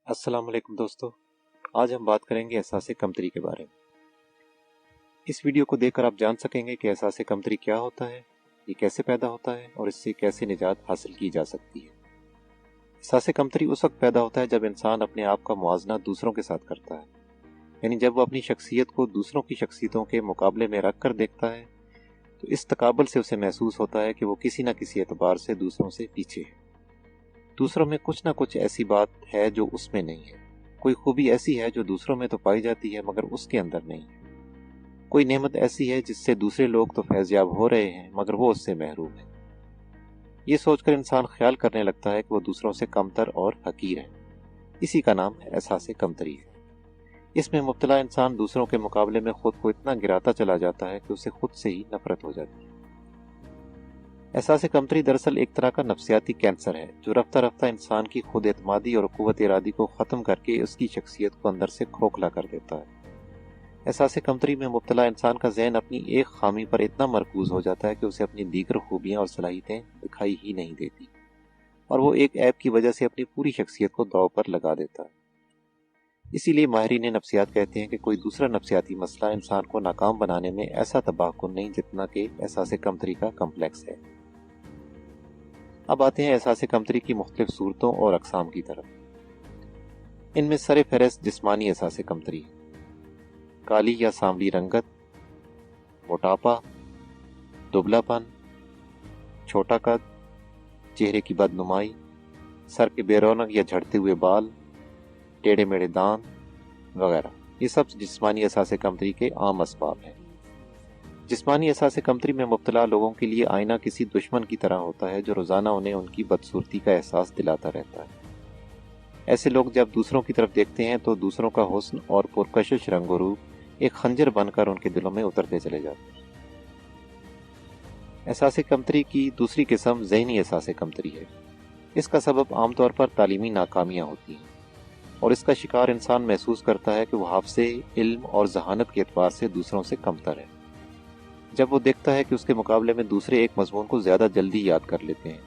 अस्सलाम वालेकुम दोस्तों। आज हम बात करेंगे एहसास कमतरी के बारे में। इस वीडियो को देखकर आप जान सकेंगे कि एहसास कमतरी क्या होता है, ये कैसे पैदा होता है और इससे कैसे निजात हासिल की जा सकती है। एहसास कमतरी उस वक्त पैदा होता है जब इंसान अपने आप का मुआवजा दूसरों के साथ करता है, यानी जब वो अपनी शख्सियत को दूसरों की शख्सियतों के मुकाबले में रख कर देखता है तो इस तकाबल से उसे महसूस होता है कि वो किसी न किसी एतबार से दूसरों से पीछे है। दूसरों में कुछ ना कुछ ऐसी बात है जो उसमें नहीं है, कोई खूबी ऐसी है जो दूसरों में तो पाई जाती है मगर उसके अंदर नहीं है, कोई नेमत ऐसी है जिससे दूसरे लोग तो फैज़याब हो रहे हैं मगर वो उससे महरूम है। ये सोचकर इंसान ख्याल करने लगता है कि वो दूसरों से कमतर और हकीर है। इसी का नाम है एहसास कमतरी है। इसमें मुब्तला इंसान दूसरों के मुकाबले में खुद को इतना गिराता चला जाता है कि उसे खुद से ही नफरत हो जाती है। एहसास कमतरी दरअसल एक तरह का नफ्सियाती कैंसर है जो रफ्ता रफ्ता इंसान की खुद एतमादी और कुव्वत इरादी को ख़त्म करके उसकी शख्सियत को अंदर से खोखला कर देता है। एहसास कमतरी में मुब्तला इंसान का ज़हन अपनी एक खामी पर इतना मरकूज हो जाता है कि उसे अपनी दीगर खूबियाँ और सलाहियतें दिखाई ही नहीं देती और वो एक ऐप की वजह से अपनी पूरी शख्सियत को दांव पर लगा देता है। इसीलिए माहिरीन नफ्सियात कहते हैं कि कोई दूसरा नफ्सियाती मसला इंसान को नाकाम बनाने में ऐसा तबाहकुन नहीं जितना कि एहसास कमतरी का कम्प्लेक्स है। अब आते हैं एहसास कमतरी की मुख्तलिफ सूरतों और अक़साम की तरफ। इनमें सर फहरिस्त जिस्मानी एहसास कमतरी है। काली या सांवली रंगत, मोटापा, दुबलापन, छोटा कद, चेहरे की बदनुमाई, सर के बेरौनक या झड़ते हुए बाल, टेढ़े मेढ़े दांत वगैरह, ये सब जिस्मानी एहसास कमतरी के आम असबाब हैं। जिस्मानी एहसास कमतरी में मुब्तला लोगों के लिए आईना किसी दुश्मन की तरह होता है जो रोज़ाना उन्हें उनकी बदसूरती का एहसास दिलाता रहता है। ऐसे लोग जब दूसरों की तरफ देखते हैं तो दूसरों का हुस्न और पुरकशिश रंगो रूप एक खंजर बनकर उनके दिलों में उतरते चले जाते हैं। एहसास कमतरी की दूसरी किस्म ज़हनी एहसास कमतरी है। इसका सबब आमतौर पर तालीमी नाकामियाँ होती हैं और इसका शिकार इंसान महसूस करता है कि वह हाफ़ज़े, इल्म और जहानत के एतबार से दूसरों से कमतर है। जब वो देखता है कि उसके मुकाबले में दूसरे एक मजमून को ज़्यादा जल्दी याद कर लेते हैं,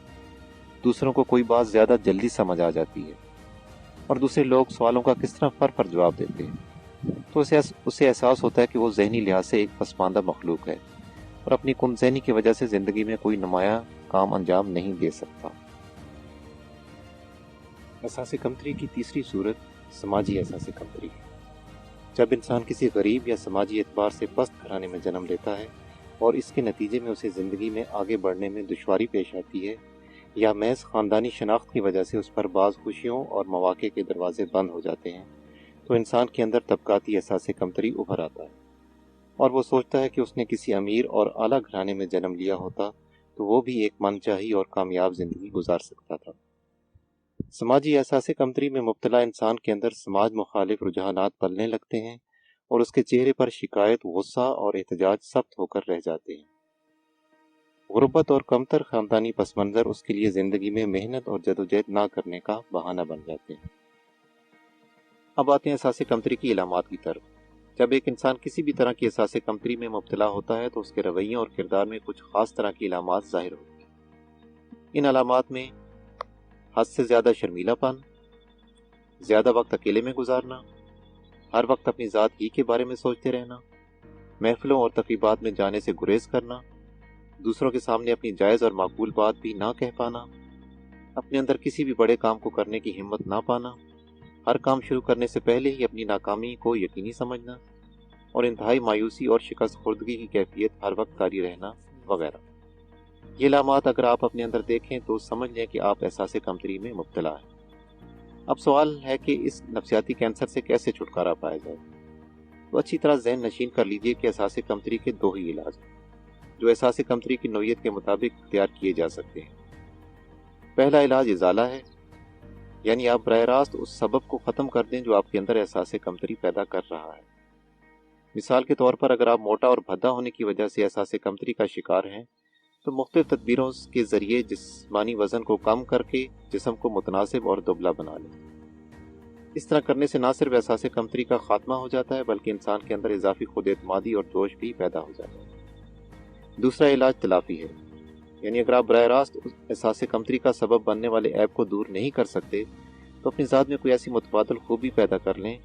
दूसरों को कोई बात ज़्यादा जल्दी समझ आ जाती है और दूसरे लोग सवालों का किस तरह फर जवाब देते हैं, तो उसे एहसास होता है कि वो ज़हनी लिहाज से एक पसमानदा मखलूक है और अपनी कुनज़हनी की वजह से ज़िंदगी में कोई नुमाया काम अंजाम नहीं दे सकता। एहसास कमतरी की तीसरी सूरत समाजी एहसास कमतरी है। जब इंसान किसी गरीब या समाजी एतबार से पस्त घराने में जन्म लेता है और इसके नतीजे में उसे ज़िंदगी में आगे बढ़ने में दुश्वारी पेश आती है या महज ख़ानदानी शनाख्त की वजह से उस पर बाज़ खुशियों और मौक़े के दरवाजे बंद हो जाते हैं, तो इंसान के अंदर तबकाती एहसास कमतरी उभर आता है और वो सोचता है कि उसने किसी अमीर और आला घराने में जन्म लिया होता तो वो भी एक मनचाही और कामयाब ज़िंदगी गुजार सकता था। समाजी एहसास कमतरी में मुब्तला इंसान के अंदर समाज मुखालिफ रुझानात पलने लगते हैं और उसके चेहरे पर शिकायत, गुस्सा और एहतजाज सख्त होकर रह जाते हैं। गुर्बत और कमतर ख़ानदानी पस मंज़र उसके लिए ज़िंदगी में मेहनत और जदोजहद ना करने का बहाना बन जाते हैं। अब आते हैं एहसास कमतरी की इलामात की तरफ। जब एक इंसान किसी भी तरह की एहसास कमतरी में मुब्तला होता है तो उसके रवैये और किरदार में कुछ ख़ास तरह की इलामात ज़ाहिर होती हैं। इन अलामात में हद से ज़्यादा शर्मीलापन, ज़्यादा वक्त अकेले में गुजारना, हर वक्त अपनी ज़ात ही के बारे में सोचते रहना, महफिलों और तकरीबात में जाने से गुरेज करना, दूसरों के सामने अपनी जायज़ और माकूल बात भी ना कह पाना, अपने अंदर किसी भी बड़े काम को करने की हिम्मत ना पाना, हर काम शुरू करने से पहले ही अपनी नाकामी को यकीनी समझना और इंतहाई मायूसी और शिकस्त खुर्दगी की कैफियत हर वक्त तारी रहना वगैरह। ये लामात अगर आप अपने अंदर देखें तो समझ लें कि आप एहसास कमतरी में मुब्तला हैं। अब सवाल है कि इस नफ्सियाती कैंसर से कैसे छुटकारा पाया जाए। तो अच्छी तरह ज़हन नशीन कर लीजिए कि एहसास कमतरी के दो ही इलाज हैं जो एहसास कमतरी की नौइयत के मुताबिक इख्तियार किए जा सकते हैं। पहला इलाज इजाला है, यानी आप बराह रास्त उस सबब को ख़त्म कर दें जो आपके अंदर एहसास कमतरी पैदा कर रहा है। मिसाल के तौर पर अगर आप मोटा और भद्दा होने की वजह से एहसास कमतरी का शिकार हैं तो मुख्तलिफ तदबीरों के ज़रिए जिस्मानी वज़न को कम करके जिस्म को मुतनासिब और दुबला बना लें। इस तरह करने से न सिर्फ एहसास कमतरी का खात्मा हो जाता है बल्कि इंसान के अंदर इजाफी खुद एतमादी और जोश भी पैदा हो जाता है। दूसरा इलाज तलाफ़ी है, यानी अगर आप बराह रास्त एहसास कमतरी का सबब बनने वाले ऐब को दूर नहीं कर सकते تو اپنی ذات میں کوئی ایسی متبادل خوبی پیدا کر لیں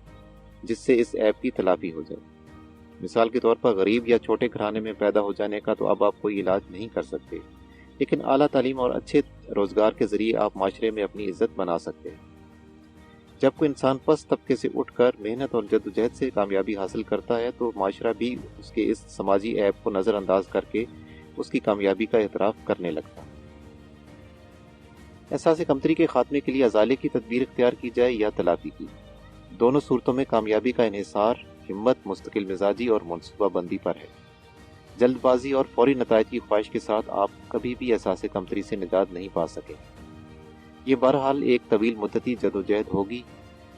جس سے اس عیب کی تلافی ہو جائے۔ مثال کے طور پر غریب یا چھوٹے گھرانے میں پیدا ہو جانے کا تو اب آپ کوئی علاج نہیں کر سکتے، لیکن اعلیٰ تعلیم اور اچھے روزگار کے ذریعے آپ معاشرے میں اپنی عزت بنا سکتے ہیں۔ جب کوئی انسان پست طبقے سے اٹھ کر محنت اور جدوجہد سے کامیابی حاصل کرتا ہے تو معاشرہ بھی اس کے اس سماجی عیب کو نظر انداز کر کے اس کی کامیابی کا اعتراف کرنے لگتا ہے۔ احساس کمتری کے خاتمے کے لیے ازالے کی تدبیر اختیار کی جائے یا تلافی کی، دونوں صورتوں میں کامیابی کا انحصار ہمت، مستقل مزاجی اور منصوبہ بندی پر ہے۔ جلد بازی اور فوری نتائج کی خواہش کے ساتھ آپ کبھی بھی احساس کمتری سے نجات نہیں پا سکیں۔ یہ بہرحال ایک طویل مدتی جدوجہد ہوگی،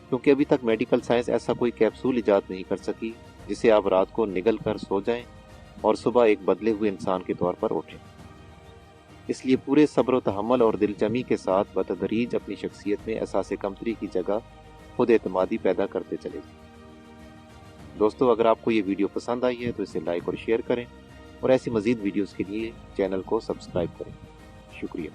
کیونکہ ابھی تک میڈیکل سائنس ایسا کوئی کیپسول ایجاد نہیں کر سکی جسے آپ رات کو نگل کر سو جائیں اور صبح ایک بدلے ہوئے انسان کے طور پر اٹھیں۔ اس لیے پورے صبر و تحمل اور دل جمی کے ساتھ بتدریج اپنی شخصیت میں احساس کمتری کی جگہ خود اعتمادی پیدا کرتے چلے جائیں۔ دوستو، اگر آپ کو یہ ویڈیو پسند آئی ہے تو اسے لائک اور شیئر کریں، اور ایسی مزید ویڈیوز کے لیے چینل کو سبسکرائب کریں۔ شکریہ۔